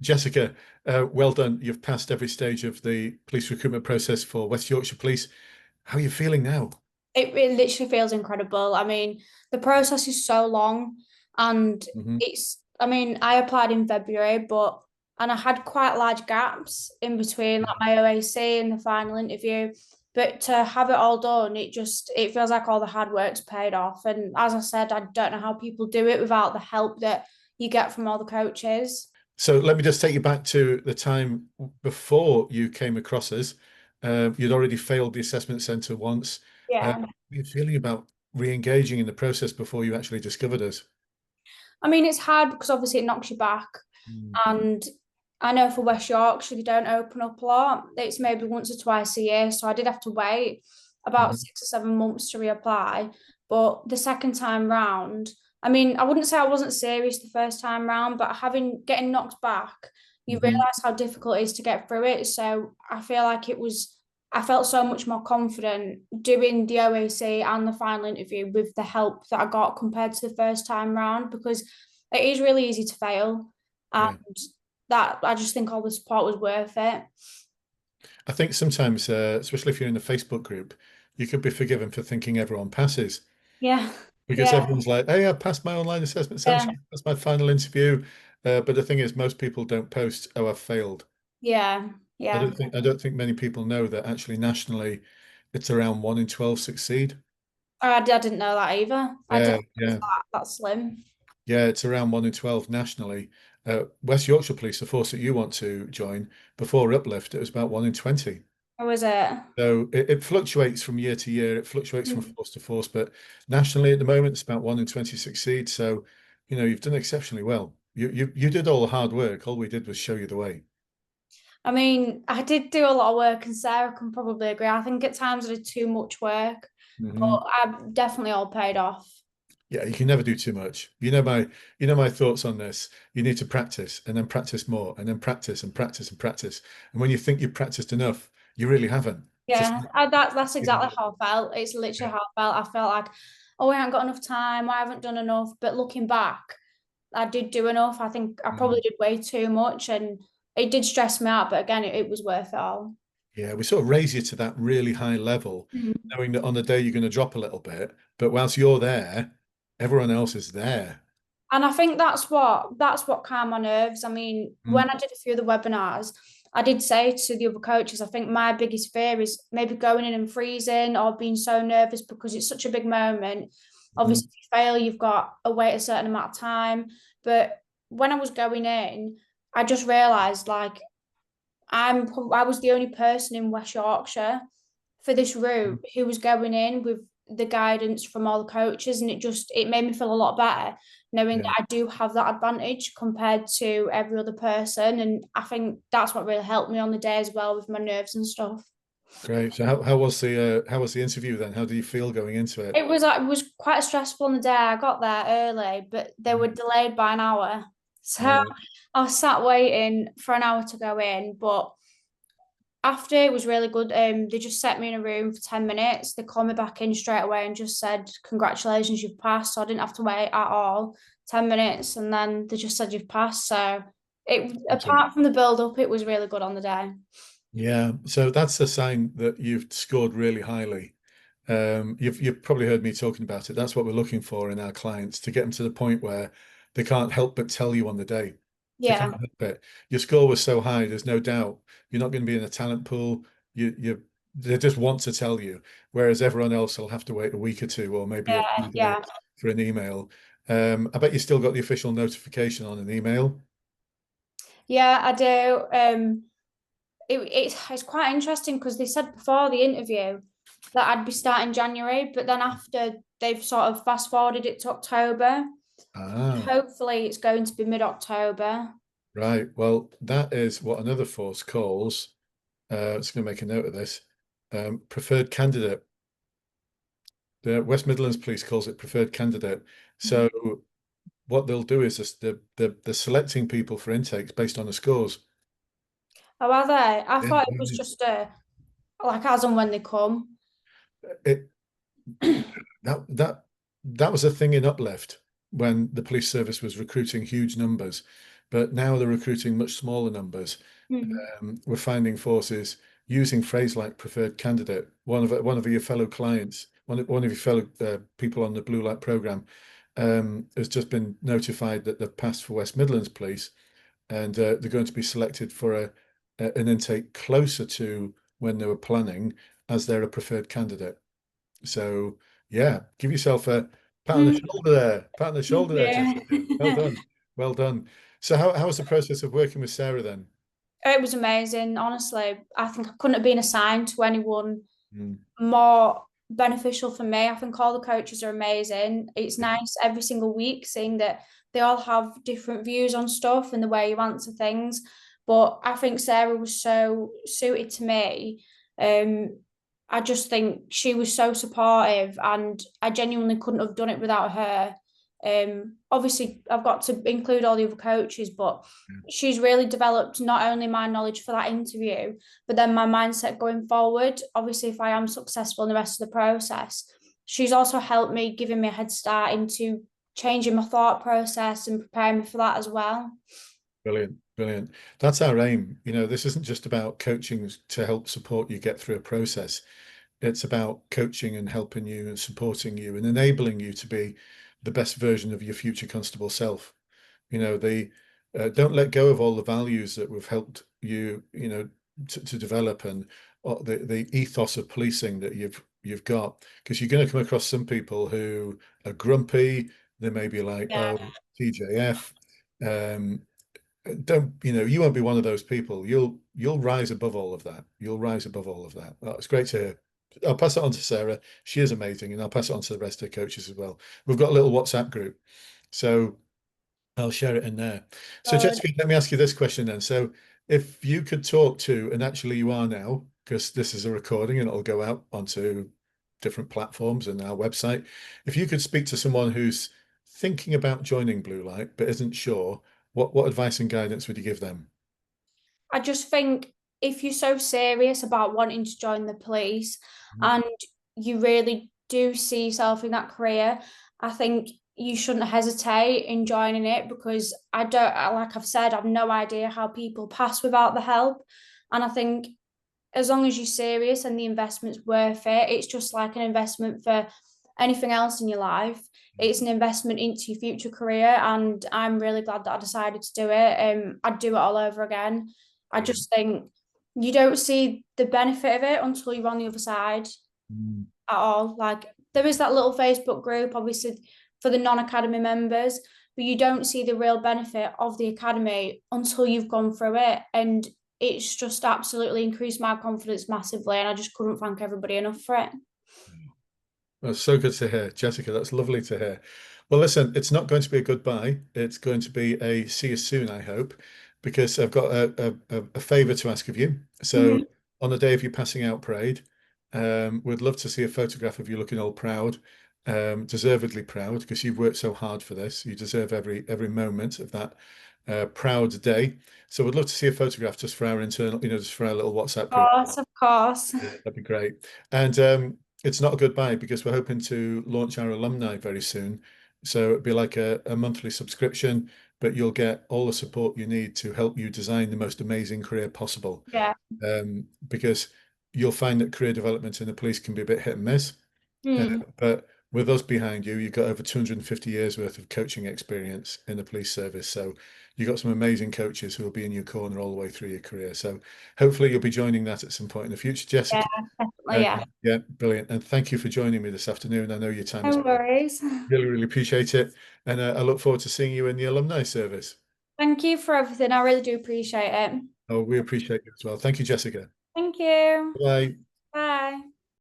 Jessica, well done. You've passed every stage of the police recruitment process for West Yorkshire Police. How are you feeling now? It literally feels incredible. I mean, the process is so long and Hmm. I applied in February, and I had quite large gaps in between like my OAC and the final interview. But to have it all done, it feels like all the hard work's paid off. And as I said, I don't know how people do it without the help that you get from all the coaches. So let me just take you back to the time before you came across us. You'd already failed the assessment centre once. Yeah. How are you feeling about re-engaging in the process before you actually discovered us? I mean, it's hard because obviously it knocks you back. Mm. And I know for West Yorkshire, they don't open up a lot. It's maybe once or twice a year. So I did have to wait about Mhm. 6 or 7 months to reapply. But the second time round, I mean, I wouldn't say I wasn't serious the first time round, but getting knocked back, you Mhm. realise how difficult it is to get through it. So I feel like I felt so much more confident doing the OAC and the final interview with the help that I got compared to the first time round because it is really easy to fail. And Yeah. that I just think all the support was worth it. I think sometimes, especially if you're in a Facebook group, you could be forgiven for thinking everyone passes Yeah, because yeah, everyone's like, "Hey, I passed my online assessment yeah, centre, that's my final interview." But the thing is, most people don't post, "Oh, I've failed." yeah, yeah. I don't think many people know that actually nationally, it's around 1 in 12 succeed. I didn't know that either. I didn't Yeah, know it was yeah, that slim. yeah. It's around 1 in 12 nationally. West Yorkshire Police, the force that you want to join, before Uplift, it was about 1 in 20. Or was it? So it fluctuates from year to year. It fluctuates from Mm. force to force, but nationally at the moment, it's about 1 in 20 succeed. So, you've done exceptionally well. You did all the hard work. All we did was show you the way. I mean, I did do a lot of work, and Sarah can probably agree. I think at times I did too much work, but Hmm. I definitely all paid off. Yeah, you can never do too much. You know my thoughts on this. You need to practice and then practice more and then practice and practice and practice. And when you think you've practiced enough, you really haven't. Just Yeah, that's exactly how I felt. It's literally yeah. how I felt. I felt like, oh, I haven't got enough time. I haven't done enough. But looking back, I did do enough. I think I Mm. probably did way too much, and it did stress me out. But again, it was worth it all. Yeah, we sort of raise you to that really high level, Mm. knowing that on the day you're going to drop a little bit, but whilst you're there, everyone else is there. And I think that's what calmed my nerves. I mean, when Mm. I did a few of the webinars, I did say to the other coaches, I think my biggest fear is maybe going in and freezing or being so nervous because it's such a big moment. Mm. Obviously, if you fail, you've got to wait a certain amount of time. But when I was going in, I just realised like I was the only person in West Yorkshire for this route who was going in with the guidance from all the coaches, and it made me feel a lot better knowing Yeah, that I do have that advantage compared to every other person. And I think that's what really helped me on the day as well with my nerves and stuff. great. So how was the interview then? How do you feel going into it? It was quite stressful on the day. I got there early, but they were Mm. delayed by an hour. So All right. I was sat waiting for an hour to go in, but after it was really good. They just set me in a room for 10 minutes. They called me back in straight away and just said, congratulations, you've passed. So I didn't have to wait at all, 10 minutes. And then they just said you've passed. So Awesome. apart from the build up, it was really good on the day. Yeah, so that's a sign that you've scored really highly. You've probably heard me talking about it. That's what we're looking for in our clients to get them to the point where they can't help but tell you on the day. They can't Yeah. help it. Your score was so high, there's no doubt you're not going to be in a talent pool. They just want to tell you, whereas everyone else will have to wait a week or two or maybe a Yeah. few days Yeah. for an email. I bet you still got the official notification on an email. Yeah, I do. It's quite interesting because they said before the interview that I'd be starting January, but then after they've sort of fast forwarded it to October. Ah. Hopefully, it's going to be mid-October. Right. Well, that is what another force calls, just going to make a note of this, preferred candidate. The West Midlands Police calls it preferred candidate. So what they'll do is this, they're selecting people for intakes based on the scores. How are they? I Yeah. thought it was just like as and when they come. It that that was a thing in Uplift when the police service was recruiting huge numbers. but now they're recruiting much smaller numbers. Mm. We're finding forces using phrase like preferred candidate. One of your fellow clients, one of your fellow people on the Bluelight program, has just been notified that they've passed for West Midlands Police, and they're going to be selected for an intake closer to when they were planning, as they're a preferred candidate. So yeah, give yourself a pat on the Mm. shoulder there, pat on the shoulder there, Jessica. Well Yeah. done, well done. So how was the process of working with Sarah then? It was amazing, honestly. I think I couldn't have been assigned to anyone Mm, more beneficial for me. I think all the coaches are amazing. It's yeah, nice every single week seeing that they all have different views on stuff and the way you answer things. But I think Sarah was so suited to me. Um, I just think she was so supportive, and I genuinely couldn't have done it without her. Obviously, I've got to include all the other coaches, but she's really developed not only my knowledge for that interview, but then my mindset going forward. Obviously, if I am successful in the rest of the process, she's also helped me, giving me a head start into changing my thought process and preparing me for that as well. brilliant, brilliant. That's our aim. This isn't just about coaching to help support you get through a process. It's about coaching and helping you and supporting you and enabling you to be the best version of your future constable self. They don't let go of all the values that we've helped you, to develop, and the ethos of policing that you've got, because you're going to come across some people who are grumpy. They may be like, Yeah. oh, TJF. Um, don't you won't be one of those people. You'll rise above all of that. You'll rise above all of that. It's great to hear. I'll pass it on to Sarah. She is amazing, and I'll pass it on to the rest of the coaches as well. We've got a little WhatsApp group, so I'll share it in there. So Good. Jessica, let me ask you this question then. So if you could talk to, and actually you are now, because this is a recording and it'll go out onto different platforms and our website. If you could speak to someone who's thinking about joining Blue Light but isn't sure, what advice and guidance would you give them? I just think if you're so serious about wanting to join the police Mhm. and you really do see yourself in that career, I think you shouldn't hesitate in joining it, because like I've said, I've no idea how people pass without the help. And I think as long as you're serious and the investment's worth it, it's just like an investment for anything else in your life. It's an investment into your future career, and I'm really glad that I decided to do it. I'd do it all over again. I Brilliant. just think you don't see the benefit of it until you're on the other side Mm. at all. Like, there is that little Facebook group, obviously, for the non-academy members, but you don't see the real benefit of the academy until you've gone through it. And it's just absolutely increased my confidence massively, and I just couldn't thank everybody enough for it. That's so good to hear, Jessica. That's lovely to hear. Well, listen, it's not going to be a goodbye. It's going to be a see you soon, I hope, because I've got a favor to ask of you. So, Mhm. on the day of your passing out parade, we'd love to see a photograph of you looking all proud, deservedly proud, because you've worked so hard for this. You deserve every moment of that proud day. So, we'd love to see a photograph just for our internal, just for our little WhatsApp Of group. course, of course. That'd be great. And it's not a goodbye, because we're hoping to launch our alumni very soon. So it'd be like a monthly subscription, but you'll get all the support you need to help you design the most amazing career possible. Yeah. Because you'll find that career development in the police can be a bit hit and miss. Uh, Mm. but with us behind you, you've got over 250 years worth of coaching experience in the police service. So you've got some amazing coaches who will be in your corner all the way through your career. So hopefully you'll be joining that at some point in the future, Yeah, Jessica. definitely. Yeah. Yeah, brilliant. And thank you for joining me this afternoon. I know your time is No worries. really, really appreciate it. And I look forward to seeing you in the alumni service. Thank you for everything. I really do appreciate it. Oh, we appreciate you as well. Thank you, Jessica. Thank you. Bye.